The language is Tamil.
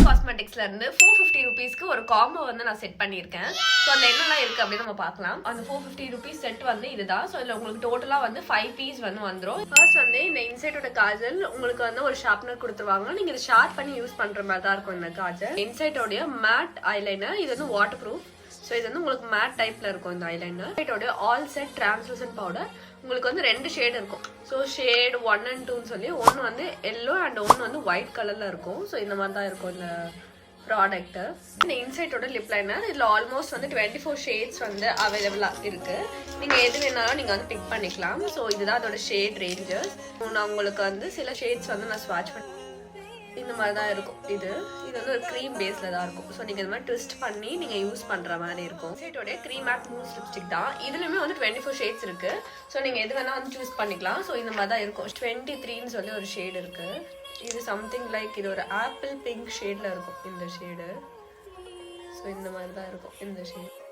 காஸ்மெட்டிக்ஸ்ல இருந்து 450 ரூபீஸ்க்கு ஒரு காம்போ வந்து நான் செட் பண்ணியிருக்கேன். ஸோ அதில் என்னெல்லாம் இருக்கு அப்படின்னு நம்ம பார்க்கலாம். அந்த 450 ரூபீஸ் செட் வந்து இதுதான். ஸோ இதில் உங்களுக்கு டோட்டலா வந்து 5 பீஸ் வந்து வந்துடும். ஃபர்ஸ்ட் வந்து இந்த இன்சைட்டோட காஜல் உங்களுக்கு வந்து ஒரு ஷார்ப்னர் கொடுத்துருவாங்க. நீங்க இதை ஷார்ப் பண்ணி யூஸ் பண்ற மாதிரி தான் இருக்கும் இந்த காஜல். இன்சைட்டோடைய மேட் ஐலைனர், இது வந்து வாட்டர் ப்ரூஃப். ஸோ இது வந்து உங்களுக்கு மேட் டைப்ல இருக்கும் இந்த ஐலைனர். இன்சைட்டோட ஆல் செட் டிரான்ஸ்லூசன்ட் பவுடர் உங்களுக்கு வந்து 2 ஷேட் இருக்கும். ஸோ ஷேட் 1 and 2 சொல்லி ஒன்று வந்து எல்லோ அண்ட் ஒன்று வந்து ஒயிட் கலர்ல இருக்கும். ஸோ இந்த மாதிரி தான் இருக்கும் இந்த ப்ராடக்ட். இந்த இன்சைட்டோட லிப் லைனர் இதில் ஆல்மோஸ்ட் வந்து 24 ஷேட்ஸ் வந்து அவைலபிளாக இருக்கு. நீங்க எது வேணாலும் நீங்க வந்து பிக் பண்ணிக்கலாம். ஸோ இதுதான் அதோட ஷேட் ரேஞ்சஸ். நான் உங்களுக்கு வந்து சில ஷேட்ஸ் வந்து நான் ஸ்வாட்ச் பண்ணி இந்த மாதிரி தான் இருக்கும். இது வந்து ஒரு க்ரீம் பேஸ்ல தான் இருக்கும். ஸோ நீங்க இந்த மாதிரி ட்விஸ்ட் பண்ணி நீங்க யூஸ் பண்ற மாதிரி இருக்கும். இன்சைட்டோட க்ரீம் மேட் மூஸ் லிப்ஸ்டிக் தான். இதுலயுமே வந்து 24 ஷேட்ஸ் இருக்கு. ஸோ நீங்க எது வேணா வந்து சூஸ் பண்ணிக்கலாம். ஸோ இந்த மாதிரி தான் இருக்கும். 23ன்னு சொல்லி ஒரு ஷேட் இருக்கு. இது சம்திங் லைக் இது ஒரு ஆப்பிள் பிங்க் ஷேட்ல இருக்கும் இந்த ஷேடு. ஸோ இந்த மாதிரி தான் இருக்கும் இந்த ஷேட்.